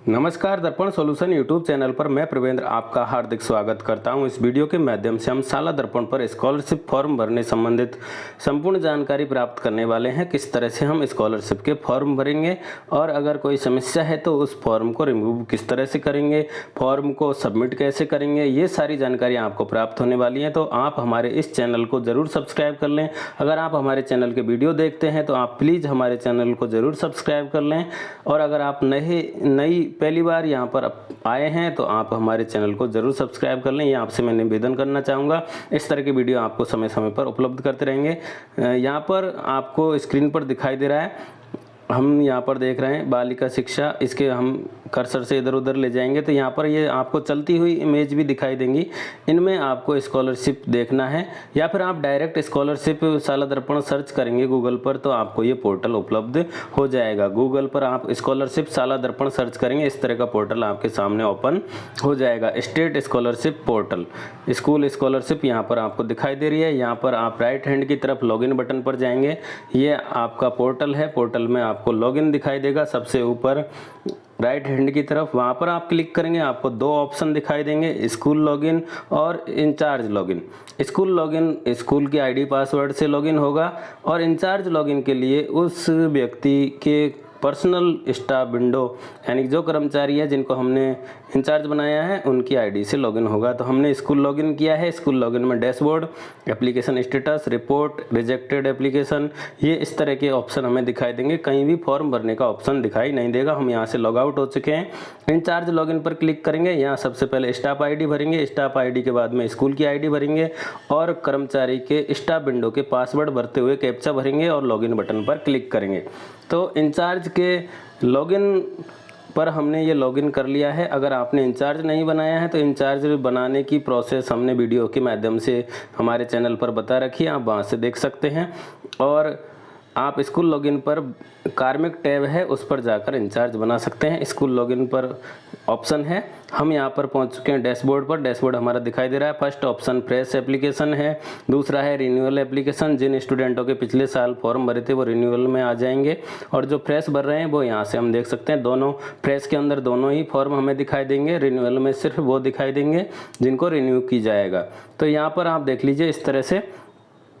नमस्कार, दर्पण solution YouTube channel पर मैं प्रवेंद्र आपका हार्दिक स्वागत करता हूं। इस वीडियो के माध्यम से हम साला दर्पण पर स्कॉलरशिप फॉर्म भरने संबंधित संपूर्ण जानकारी प्राप्त करने वाले हैं। किस तरह से हम स्कॉलरशिप के फॉर्म भरेंगे और अगर कोई समस्या है तो उस फॉर्म को रिमूव किस तरह से करेंगे, फॉर्म को सबमिट कैसे करेंगे, ये सारी जानकारी आपको प्राप्त होने वाली है। तो आप हमारे इस चैनल को ज़रूर सब्सक्राइब कर लें। अगर आप हमारे चैनल के वीडियो देखते हैं तो आप प्लीज़ हमारे चैनल को ज़रूर सब्सक्राइब कर लें। और अगर आप नई पहली बार यहाँ पर आए हैं तो आप हमारे चैनल को ज़रूर सब्सक्राइब कर लें। ये आपसे मैं निवेदन करना चाहूँगा। इस तरह की वीडियो आपको समय समय पर उपलब्ध करते रहेंगे। यहाँ पर आपको स्क्रीन पर दिखाई दे रहा है, हम यहाँ पर देख रहे हैं बालिका शिक्षा। इसके हम कर्सर से इधर उधर ले जाएंगे तो यहाँ पर ये आपको चलती हुई इमेज भी दिखाई देंगी। इनमें आपको स्कॉलरशिप देखना है या फिर आप डायरेक्ट स्कॉलरशिप साला दर्पण सर्च करेंगे गूगल पर तो आपको ये पोर्टल उपलब्ध हो जाएगा। गूगल पर आप स्कॉलरशिप साला दर्पण सर्च करेंगे, इस तरह का पोर्टल आपके सामने ओपन हो जाएगा। State scholarship portal, school scholarship यहाँ पर आपको दिखाई दे रही है। यहाँ पर आप राइट हैंड की तरफ लॉगिन बटन पर जाएंगे। ये आपका पोर्टल है। पोर्टल में आपको लॉगिन दिखाई देगा सबसे ऊपर राइट हैंड की तरफ। वहाँ पर आप क्लिक करेंगे, आपको दो ऑप्शन दिखाई देंगे, स्कूल लॉगिन और incharge login. School login school की आईडी पासवर्ड से लॉगिन होगा और इंचार्ज लॉगिन के लिए उस व्यक्ति के पर्सनल स्टाफ विंडो यानी जो कर्मचारी है जिनको हमने इंचार्ज बनाया है उनकी आईडी से लॉगिन होगा। तो हमने स्कूल लॉगिन किया है। स्कूल लॉगिन में dashboard, application status, report, rejected application, ये इस तरह के ऑप्शन हमें दिखाई देंगे। कहीं भी फॉर्म भरने का ऑप्शन दिखाई नहीं देगा। हम यहाँ से लॉग आउट हो चुके हैं। इंचार्ज लॉगिन पर क्लिक करेंगे। यहाँ सबसे पहले स्टाफ आईडी भरेंगे। स्टाफ आईडी के बाद में स्कूल की आईडी भरेंगे और कर्मचारी के स्टाफ विंडो के पासवर्ड भरते हुए कैप्चा भरेंगे और लॉगिन बटन पर क्लिक करेंगे। तो इंचार्ज के लॉगिन पर हमने ये लॉगिन कर लिया है। अगर आपने इंचार्ज नहीं बनाया है तो इंचार्ज बनाने की प्रोसेस हमने वीडियो के माध्यम से हमारे चैनल पर बता रखी है, आप वहाँ से देख सकते हैं। और आप स्कूल लॉगिन पर कार्मिक टैब है, उस पर जाकर इंचार्ज बना सकते हैं। स्कूल लॉगिन पर ऑप्शन है। हम यहाँ पर पहुँच चुके हैं डैशबोर्ड पर। डैशबोर्ड हमारा दिखाई दे रहा है। फर्स्ट ऑप्शन फ्रेश एप्लीकेशन है, दूसरा है रिन्यूअल एप्लीकेशन। जिन स्टूडेंटों के पिछले साल फॉर्म भरे थे वो रिन्यूअल में आ जाएंगे और जो फ्रेश भर रहे हैं वो यहाँ से हम देख सकते हैं। दोनों फ्रेश के अंदर दोनों ही फॉर्म हमें दिखाई देंगे, रिन्यूअल में सिर्फ वो दिखाई देंगे जिनको रिन्यू की जाएगा। तो यहाँ पर आप देख लीजिए, इस तरह से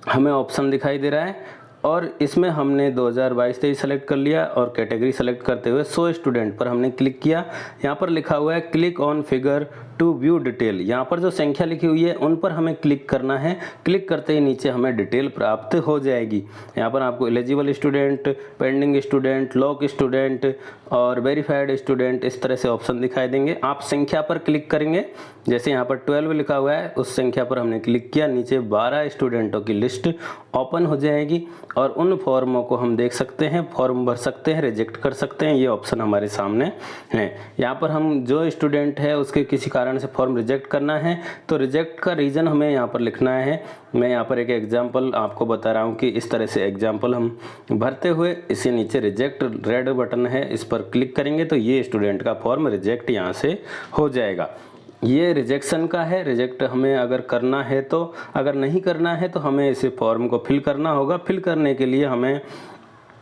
हमें ऑप्शन दिखाई दे रहा है और इसमें हमने 2022-23 सेलेक्ट कर लिया और कैटेगरी सेलेक्ट करते हुए 100 स्टूडेंट पर हमने क्लिक किया। यहाँ पर लिखा हुआ है click on figure to view detail. यहाँ पर जो संख्या लिखी हुई है उन पर हमें क्लिक करना है। क्लिक करते ही नीचे हमें डिटेल प्राप्त हो जाएगी। यहाँ पर आपको eligible student, pending student, lock student और वेरीफाइड स्टूडेंट इस तरह से ऑप्शन दिखाई देंगे। आप संख्या पर क्लिक करेंगे, जैसे यहाँ पर 12 लिखा हुआ है उस संख्या पर हमने क्लिक किया। नीचे 12 स्टूडेंटों की लिस्ट ओपन हो जाएगी और उन फॉर्मों को हम देख सकते हैं, फॉर्म भर सकते हैं, रिजेक्ट कर सकते हैं। ये ऑप्शन हमारे सामने है। यहाँ पर हम जो स्टूडेंट है उसके किसी कारण से फॉर्म रिजेक्ट करना है तो रिजेक्ट का रीज़न हमें यहाँ पर लिखना है। मैं यहाँ पर एक एग्जांपल आपको बता रहा हूँ कि इस तरह से एग्जांपल हम भरते हुए इसे नीचे रिजेक्ट रेड बटन है, इस पर क्लिक करेंगे तो ये स्टूडेंट का फॉर्म रिजेक्ट यहाँ से हो जाएगा। ये रिजेक्शन का है। रिजेक्ट हमें अगर करना है तो, अगर नहीं करना है तो हमें इसे फॉर्म को फिल करना होगा। फिल करने के लिए हमें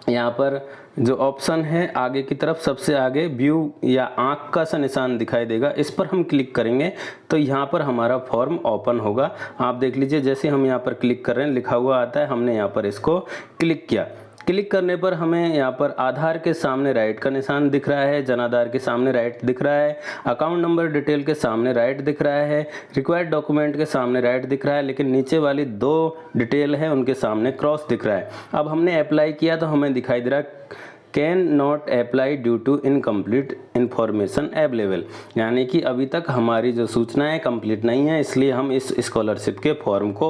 यहाँ पर जो ऑप्शन है आगे की तरफ सबसे आगे व्यू या आंख का सा निशान दिखाई देगा, इस पर हम क्लिक करेंगे तो यहाँ पर हमारा फॉर्म ओपन होगा। आप देख लीजिए, जैसे हम यहाँ पर क्लिक कर रहे हैं लिखा हुआ आता है, हमने यहाँ पर इसको क्लिक किया। क्लिक करने पर हमें यहाँ पर आधार के सामने राइट का निशान दिख रहा है, जन आधार के सामने राइट दिख रहा है, अकाउंट नंबर डिटेल के सामने राइट दिख रहा है, रिक्वायर्ड डॉक्यूमेंट के सामने राइट दिख रहा है, लेकिन नीचे वाली दो डिटेल है उनके सामने क्रॉस दिख रहा है। अब हमने अप्लाई किया तो हमें दिखाई दे रहा है can not apply due to incomplete information available, यानी कि अभी तक हमारी जो सूचनाएं कंप्लीट नहीं है, इसलिए हम इस स्कॉलरशिप के फॉर्म को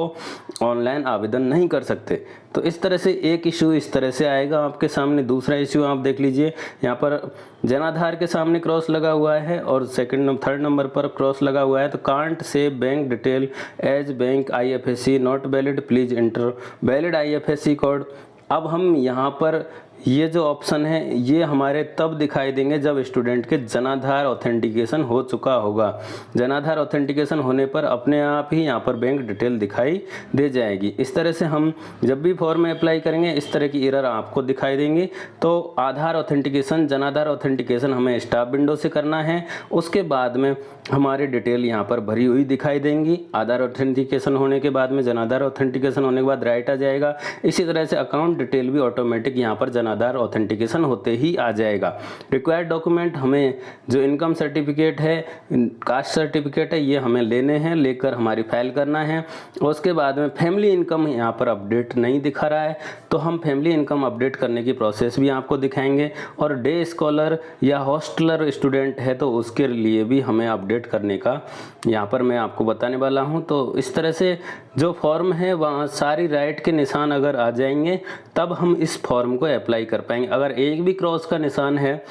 ऑनलाइन आवेदन नहीं कर सकते। तो इस तरह से एक इशू इस तरह से आएगा आपके सामने। दूसरा इशू आप देख लीजिए, यहाँ पर जनाधार के सामने क्रॉस लगा हुआ है और थर्ड नंबर पर क्रॉस लगा हुआ है। तो can't save bank detail as bank IFSC not valid, please enter valid IFSC code. अब हम यहाँ पर ये जो ऑप्शन है ये हमारे तब दिखाई देंगे जब स्टूडेंट के जनाधार ऑथेंटिकेशन हो चुका होगा। जनाधार ऑथेंटिकेशन होने पर अपने आप ही यहाँ पर बैंक डिटेल दिखाई दे जाएगी। इस तरह से हम जब भी फॉर्म में अप्लाई करेंगे इस तरह की एरर आपको दिखाई देंगी। तो आधार ऑथेंटिकेशन, जनाधार ऑथेंटिकेशन हमें स्टाफ विंडो से करना है। उसके बाद में हमारी डिटेल यहाँ पर भरी हुई दिखाई देंगी। आधार ऑथेंटिकेशन होने के बाद में जनाधार ऑथेंटिकेशन होने के बाद राइट आ जाएगा। इसी तरह से अकाउंट डिटेल भी ऑटोमेटिक यहाँ पर जनाधार ऑथेंटिकेशन होते ही आ जाएगा। रिक्वायर्ड डॉक्यूमेंट हमें जो इनकम सर्टिफिकेट है, कास्ट सर्टिफिकेट है, ये हमें लेने हैं, लेकर हमारी फाइल करना है। उसके बाद में फैमिली इनकम यहाँ पर अपडेट नहीं दिखा रहा है तो हम फैमिली इनकम अपडेट करने की प्रोसेस भी आपको दिखाएंगे। और डे स्कॉलर या हॉस्टलर स्टूडेंट है तो उसके लिए भी हमें अपडेट करने का यहाँ पर मैं आपको बताने वाला हूँ। तो इस तरह से जो फॉर्म है वहाँ सारी राइट के निशान अगर आ जाएंगे तब हम इस फॉर्म को अप्लाई कर पाएंगे। अगर एक भी क्रॉस का निशान है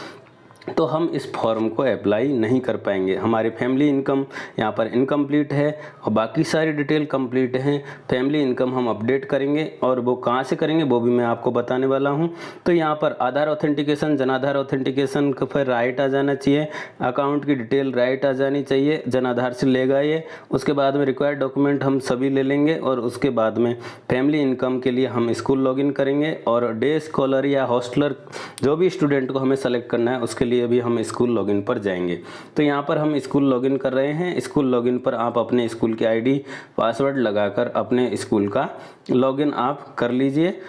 तो हम इस फॉर्म को अप्लाई नहीं कर पाएंगे। हमारी फैमिली इनकम यहाँ पर इनकम्प्लीट है और बाकी सारी डिटेल कंप्लीट है। फैमिली इनकम हम अपडेट करेंगे और वो कहाँ से करेंगे वो भी मैं आपको बताने वाला हूँ। तो यहाँ पर आधार ऑथेंटिकेशन, जनाधार ऑथेंटिकेशन का फिर राइट आ जाना चाहिए, अकाउंट की डिटेल राइट आ जानी चाहिए, जनाधार से लेगा ये। उसके बाद में रिक्वायर्ड डॉक्यूमेंट हम सभी ले लेंगे और उसके बाद में फैमिली इनकम के लिए हम स्कूल लॉगिन करेंगे। और डे स्कॉलर या हॉस्टलर जो भी स्टूडेंट को हमें सेलेक्ट करना है उसके लिए अभी हम स्कूल लॉगिन पर जाएंगे। तो यहाँ पर हम स्कूल लॉगिन कर रहे हैं। स्कूल लॉगिन पर आप अपने स्कूल की आईडी पासवर्ड लगाकर अपने स्कूल का लॉगिन आप कर लीजिए।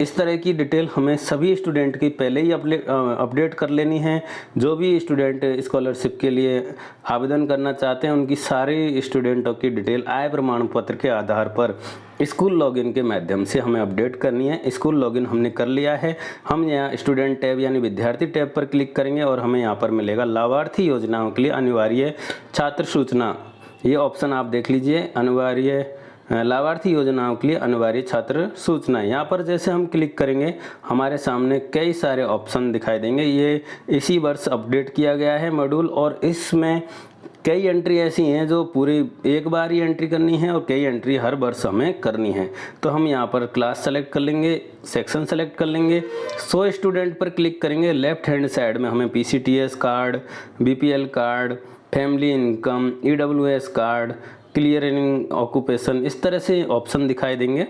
इस तरह की डिटेल हमें सभी स्टूडेंट की पहले ही अपडेट कर लेनी है। जो भी स्टूडेंट स्कॉलरशिप के लिए आवेदन करना चाहते हैं उनकी सारी स्टूडेंटों की डिटेल आय प्रमाण पत्र के आधार पर स्कूल लॉगिन के माध्यम से हमें अपडेट करनी है। स्कूल लॉगिन हमने कर लिया है। हम यहाँ स्टूडेंट टैब यानी विद्यार्थी टैब पर क्लिक करेंगे और हमें यहाँ पर मिलेगा लाभार्थी योजनाओं के लिए अनिवार्य छात्र सूचना। ये ऑप्शन आप देख लीजिए, अनिवार्य लाभार्थी योजनाओं के लिए अनिवार्य छात्र सूचना। यहाँ पर जैसे हम क्लिक करेंगे हमारे सामने कई सारे ऑप्शन दिखाई देंगे। ये इसी वर्ष अपडेट किया गया है मॉड्यूल और इसमें कई एंट्री ऐसी हैं जो पूरी एक बार ही एंट्री करनी है और कई एंट्री हर वर्ष हमें करनी है। तो हम यहाँ पर क्लास सेलेक्ट कर लेंगे, सेक्शन सेलेक्ट कर लेंगे, 100 स्टूडेंट पर क्लिक करेंगे। लेफ्ट हैंड साइड में हमें PCTS card, BPL card, family income, EWS card, clearing occupation, इस तरह से ऑप्शन दिखाई देंगे।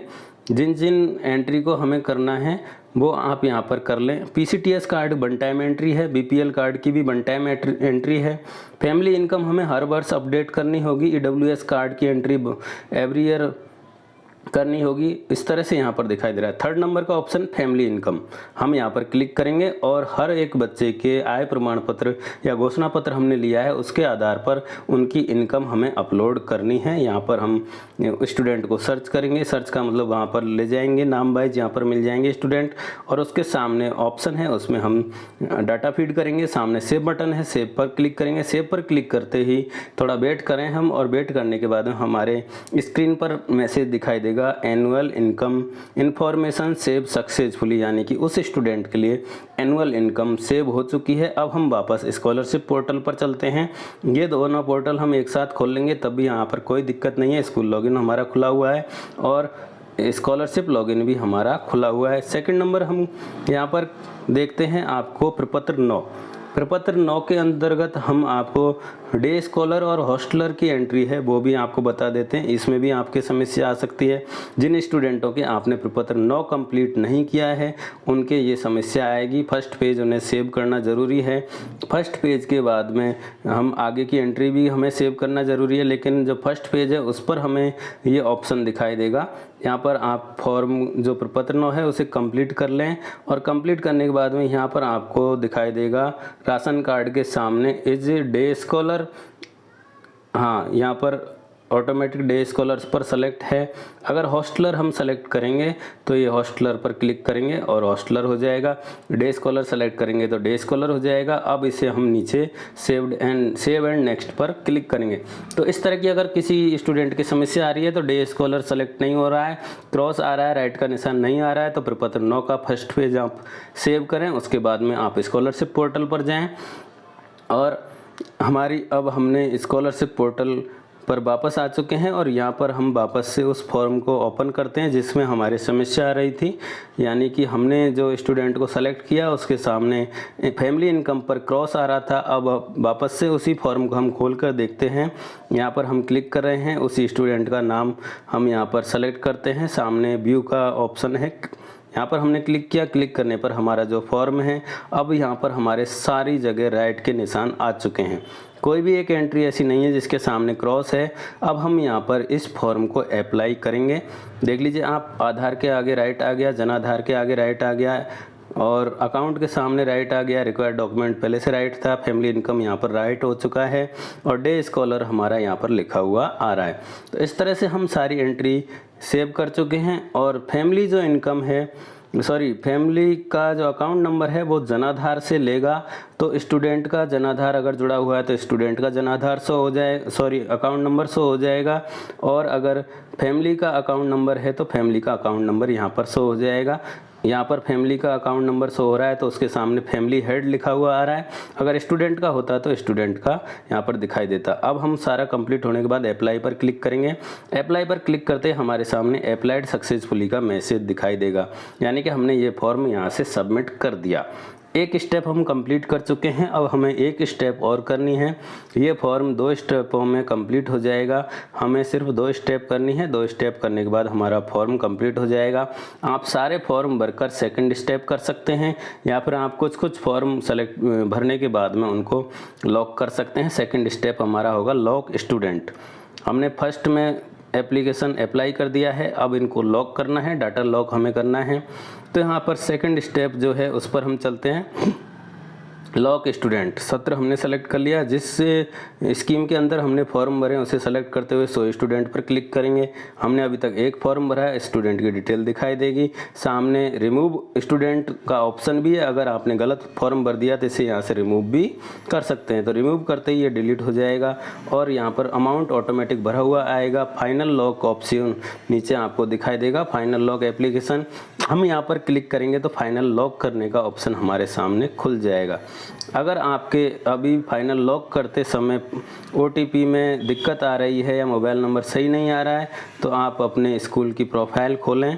जिन जिन एंट्री को हमें करना है वो आप यहाँ पर कर लें। PCTS card one time entry है, BPL कार्ड की भी वन टाइम एंट्री है। फैमिली इनकम हमें हर वर्ष अपडेट करनी होगी। EWS कार्ड की एंट्री एवरी ईयर करनी होगी। इस तरह से यहाँ पर दिखाई दे रहा है। 3rd नंबर का ऑप्शन फैमिली इनकम, हम यहाँ पर क्लिक करेंगे और हर एक बच्चे के आय प्रमाण पत्र या घोषणा पत्र हमने लिया है उसके आधार पर उनकी इनकम हमें अपलोड करनी है। यहाँ पर हम स्टूडेंट को सर्च करेंगे, सर्च का मतलब वहाँ पर ले जाएंगे, नाम वाइज यहाँ पर मिल जाएंगे स्टूडेंट और उसके सामने ऑप्शन है उसमें हम डाटा फीड करेंगे। सामने सेव बटन है, सेव पर क्लिक करेंगे। सेव पर क्लिक करते ही थोड़ा वेट करें हम और वेट करने के बाद हमारे स्क्रीन पर मैसेज दिखाई देगा annual income information save successfully, यानी कि उस स्टूडेंट के लिए एनुअल इनकम सेव हो चुकी है। अब हम वापस स्कॉलरशिप पोर्टल पर चलते हैं। ये दोनों पोर्टल हम एक साथ खोल लेंगे तब भी यहाँ पर कोई दिक्कत नहीं है। स्कूल लॉगिन हमारा खुला हुआ है और स्कॉलरशिप लॉगिन भी हमारा खुला हुआ है। 2nd नंबर हम यहाँ पर देखते हैं आपको प्रपत्र 9। प्रपत्र 9 के अंतर्गत हम आपको डे स्कॉलर और हॉस्टलर की एंट्री है वो भी आपको बता देते हैं। इसमें भी आपकी समस्या आ सकती है। जिन स्टूडेंटों के आपने प्रपत्र 9 कंप्लीट नहीं किया है उनके ये समस्या आएगी। फर्स्ट पेज उन्हें सेव करना ज़रूरी है। फर्स्ट पेज के बाद में हम आगे की एंट्री भी हमें सेव करना ज़रूरी है, लेकिन जो फर्स्ट पेज है उस पर हमें ये ऑप्शन दिखाई देगा। यहाँ पर आप फॉर्म जो प्रपत्र 9 है उसे कंप्लीट कर लें और कंप्लीट करने के बाद में यहाँ पर आपको दिखाई देगा राशन कार्ड के सामने इज डे स्कॉलर। हाँ, यहाँ पर ऑटोमेटिक डे स्कॉलर्स पर सेलेक्ट है। अगर हॉस्टलर हम सेलेक्ट करेंगे तो ये हॉस्टलर पर क्लिक करेंगे और हॉस्टलर हो जाएगा। डे स्कॉलर सेलेक्ट करेंगे तो डे स्कॉलर हो जाएगा। अब इसे हम नीचे सेव एंड नेक्स्ट पर क्लिक करेंगे। तो इस तरह की अगर किसी स्टूडेंट की समस्या आ रही है तो डे स्कॉलर सेलेक्ट नहीं हो रहा है, क्रॉस आ रहा है, राइट का निशान नहीं आ रहा है, तो प्रपत्र 9 का फर्स्ट पेज आप सेव करें। उसके बाद में आप स्कॉलरशिप पोर्टल पर जाएँ और हमारी अब हमने स्कॉलरशिप पोर्टल पर वापस आ चुके हैं और यहाँ पर हम वापस से उस फॉर्म को ओपन करते हैं जिसमें हमारी समस्या आ रही थी, यानी कि हमने जो स्टूडेंट को सेलेक्ट किया उसके सामने फैमिली इनकम पर क्रॉस आ रहा था। अब वापस से उसी फॉर्म को हम खोल कर देखते हैं। यहाँ पर हम क्लिक कर रहे हैं, उसी स्टूडेंट का नाम हम यहाँ पर सेलेक्ट करते हैं, सामने व्यू का ऑप्शन है, यहाँ पर हमने क्लिक किया। क्लिक करने पर हमारा जो फॉर्म है, अब यहाँ पर हमारे सारी जगह राइट के निशान आ चुके हैं। कोई भी एक एंट्री ऐसी नहीं है जिसके सामने क्रॉस है। अब हम यहाँ पर इस फॉर्म को अप्लाई करेंगे। देख लीजिए आप, आधार के आगे राइट आ गया, जनाधार के आगे राइट आ गया और अकाउंट के सामने राइट आ गया। रिक्वायर्ड डॉक्यूमेंट पहले से राइट था, फैमिली इनकम यहाँ पर राइट हो चुका है और डे स्कॉलर हमारा यहाँ पर लिखा हुआ आ रहा है। तो इस तरह से हम सारी एंट्री सेव कर चुके हैं और फैमिली जो इनकम है, फैमिली का जो अकाउंट नंबर है वो जनाधार से लेगा। तो स्टूडेंट का जनाधार अगर जुड़ा हुआ है तो स्टूडेंट का जनाधार शो हो जाए, अकाउंट नंबर शो हो जाएगा। और अगर फैमिली का अकाउंट नंबर है तो फैमिली का अकाउंट नंबर यहाँ पर शो हो जाएगा। यहाँ पर फैमिली का अकाउंट नंबर शो हो रहा है तो उसके सामने फैमिली हेड लिखा हुआ आ रहा है। अगर स्टूडेंट का होता तो स्टूडेंट का यहाँ पर दिखाई देता। अब हम सारा कंप्लीट होने के बाद अप्लाई पर क्लिक करेंगे। अप्लाई पर क्लिक करते हमारे सामने अप्लाइड सक्सेसफुली का मैसेज दिखाई देगा, यानी कि हमने ये फॉर्म यहाँ से सबमिट कर दिया। एक स्टेप हम कंप्लीट कर चुके हैं, अब हमें एक स्टेप और करनी है। ये फॉर्म 2 स्टेपों में कंप्लीट हो जाएगा। हमें सिर्फ 2 स्टेप करनी है। 2 स्टेप करने के बाद हमारा फॉर्म कंप्लीट हो जाएगा। आप सारे फॉर्म भरकर सेकंड स्टेप कर सकते हैं या फिर आप कुछ फॉर्म सेलेक्ट भरने के बाद में उनको लॉक कर सकते हैं। सेकंड स्टेप हमारा होगा लॉक स्टूडेंट। हमने फर्स्ट में एप्लीकेशन अप्लाई कर दिया है, अब इनको लॉक करना है, डाटा लॉक हमें करना है। तो यहाँ पर सेकंड स्टेप जो है उस पर हम चलते हैं। लॉक स्टूडेंट सत्र हमने सेलेक्ट कर लिया। जिस स्कीम के अंदर हमने फॉर्म भरे उसे सेलेक्ट करते हुए सो स्टूडेंट पर क्लिक करेंगे। हमने अभी तक एक फॉर्म भरा है, स्टूडेंट की डिटेल दिखाई देगी। सामने रिमूव स्टूडेंट का ऑप्शन भी है, अगर आपने गलत फॉर्म भर दिया तो इसे यहाँ से रिमूव भी कर सकते हैं। तो रिमूव करते ही ये डिलीट हो जाएगा और यहाँ पर अमाउंट ऑटोमेटिक भरा हुआ आएगा। फाइनल लॉक ऑप्शन नीचे आपको दिखाई देगा, फाइनल लॉक एप्लीकेशन। हम यहाँ पर क्लिक करेंगे तो फाइनल लॉक करने का ऑप्शन हमारे सामने खुल जाएगा। अगर आपके अभी फाइनल लॉक करते समय OTP में दिक्कत आ रही है या मोबाइल नंबर सही नहीं आ रहा है तो आप अपने स्कूल की प्रोफाइल खोलें।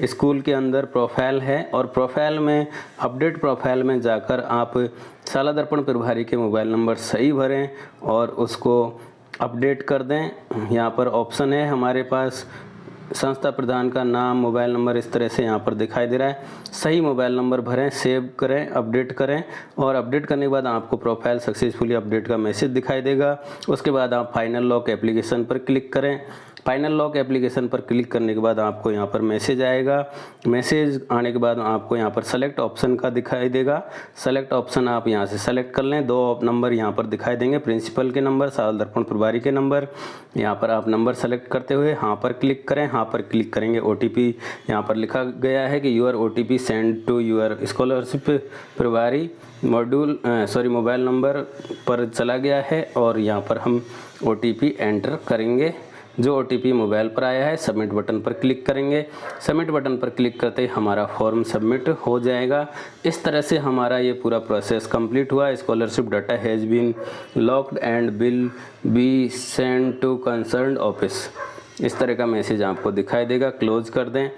स्कूल के अंदर प्रोफाइल है और प्रोफाइल में अपडेट प्रोफाइल में जाकर आप शाला दर्पण प्रभारी के मोबाइल नंबर सही भरें और उसको अपडेट कर दें। यहाँ पर ऑप्शन है हमारे पास, संस्था प्रधान का नाम, मोबाइल नंबर इस तरह से यहाँ पर दिखाई दे रहा है। सही मोबाइल नंबर भरें, सेव करें, अपडेट करें और अपडेट करने के बाद आपको प्रोफाइल सक्सेसफुली अपडेट का मैसेज दिखाई देगा। उसके बाद आप फाइनल लॉक एप्लीकेशन पर क्लिक करें। फाइनल लॉक एप्लीकेशन पर क्लिक करने के बाद आपको यहाँ पर मैसेज आएगा। मैसेज आने के बाद आपको यहाँ पर सेलेक्ट ऑप्शन का दिखाई देगा। सेलेक्ट ऑप्शन आप यहाँ से सेलेक्ट कर लें। 2 नंबर यहाँ पर दिखाई देंगे, प्रिंसिपल के नंबर, शाला दर्पण प्रभारी के नंबर। यहाँ पर आप नंबर सेलेक्ट करते हुए हाँ पर क्लिक करें। हाँ पर क्लिक करेंगे, OTP यहाँ पर लिखा गया है कि your OTP send to your scholarship प्रभारी मोबाइल नंबर पर चला गया है और यहाँ पर हम OTP एंटर करेंगे। जो OTP मोबाइल पर आया है, सबमिट बटन पर क्लिक करेंगे। सबमिट बटन पर क्लिक करते ही हमारा फॉर्म सबमिट हो जाएगा। इस तरह से हमारा ये पूरा प्रोसेस कंप्लीट हुआ। Scholarship data has been locked and will be send to concerned office, इस तरह का मैसेज आपको दिखाई देगा। क्लोज कर दें।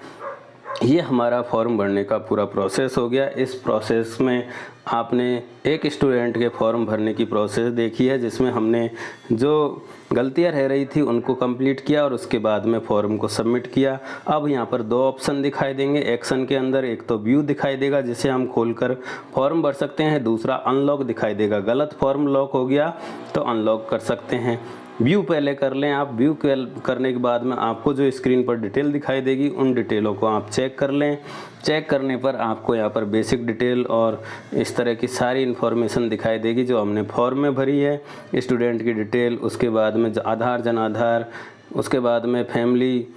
ये हमारा फॉर्म भरने का पूरा प्रोसेस हो गया। इस प्रोसेस में आपने एक स्टूडेंट के फॉर्म भरने की प्रोसेस देखी है जिसमें हमने जो गलतियां रह रही थी उनको कंप्लीट किया और उसके बाद में फॉर्म को सबमिट किया। अब यहाँ पर 2 ऑप्शन दिखाई देंगे एक्शन के अंदर। एक तो व्यू दिखाई देगा जिसे हम खोलकर फॉर्म भर सकते हैं, दूसरा अनलॉक दिखाई देगा। गलत फॉर्म लॉक हो गया तो अनलॉक कर सकते हैं। व्यू पहले कर लें आप। व्यू करने के बाद में आपको जो स्क्रीन पर डिटेल दिखाई देगी उन डिटेलों को आप चेक कर लें। चेक करने पर आपको यहाँ पर बेसिक डिटेल और इस तरह की सारी इन्फॉर्मेशन दिखाई देगी जो हमने फॉर्म में भरी है। स्टूडेंट की डिटेल, उसके बाद में आधार, जनाधार, उसके बाद में फैमिली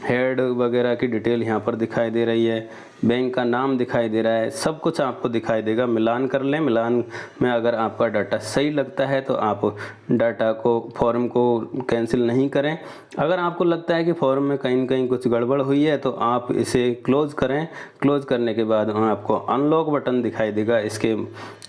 हेड वगैरह की डिटेल यहाँ पर दिखाई दे रही है। बैंक का नाम दिखाई दे रहा है, सब कुछ आपको दिखाई देगा। मिलान कर लें, मिलान में अगर आपका डाटा सही लगता है तो आप डाटा को फॉर्म को कैंसिल नहीं करें। अगर आपको लगता है कि फॉर्म में कहीं न कहीं कुछ गड़बड़ हुई है तो आप इसे क्लोज़ करें। क्लोज़ करने के बाद आपको अनलॉक बटन दिखाई देगा, इसके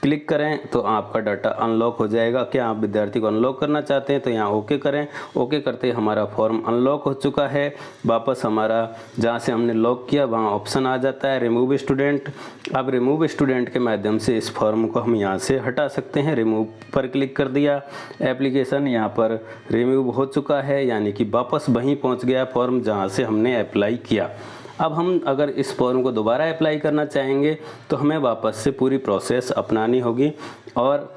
क्लिक करें तो आपका डाटा अनलॉक हो जाएगा। क्या आप विद्यार्थी को अनलॉक करना चाहते हैं तो यहाँ ओके करें। ओके करते ही हमारा फॉर्म अनलॉक हो चुका है। वापस हमारा जहाँ से हमने लॉक किया वहाँ ऑप्शन आ जाता है रिमूव स्टूडेंट। अब रिमूव स्टूडेंट के माध्यम से इस फॉर्म को हम यहाँ से हटा सकते हैं। रिमूव पर क्लिक कर दिया, एप्लीकेशन यहाँ पर रिमूव हो चुका है, यानी कि वापस वहीं पहुँच गया फॉर्म जहाँ से हमने अप्लाई किया। अब हम अगर इस फॉर्म को दोबारा अप्लाई करना चाहेंगे तो हमें वापस से पूरी प्रोसेस अपनानी होगी और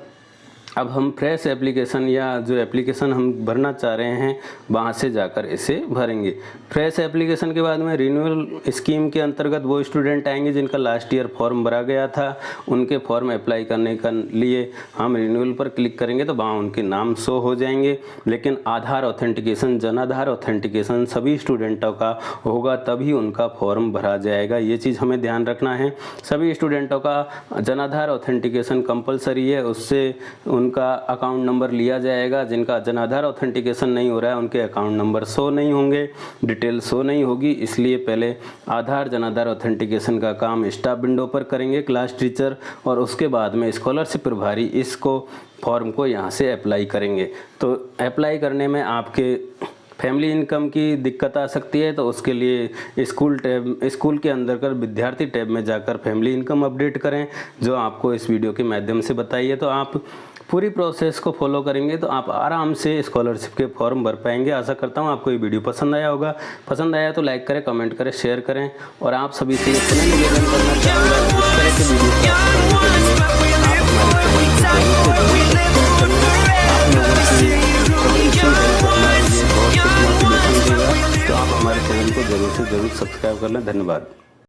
अब हम फ्रेश एप्लीकेशन या जो एप्लीकेशन हम भरना चाह रहे हैं वहाँ से जाकर इसे भरेंगे। फ्रेश एप्लीकेशन के बाद में रिन्यूअल स्कीम के अंतर्गत वो स्टूडेंट आएंगे जिनका लास्ट ईयर फॉर्म भरा गया था, उनके फॉर्म अप्लाई करने के लिए हम रिन्यूअल पर क्लिक करेंगे तो वहाँ उनके नाम शो हो जाएंगे। लेकिन आधार ऑथेंटिकेशन, जन आधार ऑथेंटिकेशन सभी स्टूडेंटों का होगा तभी उनका फॉर्म भरा जाएगा। ये चीज़ हमें ध्यान रखना है। सभी स्टूडेंटों का जन आधार ऑथेंटिकेशन कंपलसरी है, उससे उनका अकाउंट नंबर लिया जाएगा। जिनका जन आधार ऑथेंटिकेशन नहीं हो रहा है उनके अकाउंट नंबर शो नहीं होंगे, डिटेल शो नहीं होगी। इसलिए पहले आधार जन आधार ऑथेंटिकेशन का काम स्टाफ विंडो पर करेंगे क्लास टीचर, और उसके बाद में स्कॉलरशिप प्रभारी इसको फॉर्म को यहाँ से अप्लाई करेंगे। तो अप्लाई करने में आपके फैमिली इनकम की दिक्कत आ सकती है तो उसके लिए स्कूल के अंदर कर विद्यार्थी टैब में जाकर फैमिली इनकम अपडेट करें, जो आपको इस वीडियो के माध्यम से बताई है। तो आप पूरी प्रोसेस को फॉलो करेंगे तो आप आराम से स्कॉलरशिप के फॉर्म भर पाएंगे। आशा करता हूँ आपको ये वीडियो पसंद आया होगा। पसंद आया तो लाइक करें, कमेंट करें, शेयर करें और आप सभी से इतना निवेदन करना चाहूँगा इस तरह के वीडियो तो आप हमारे चैनल को जरूर से जरूर सब्सक्राइब कर लें। धन्यवाद।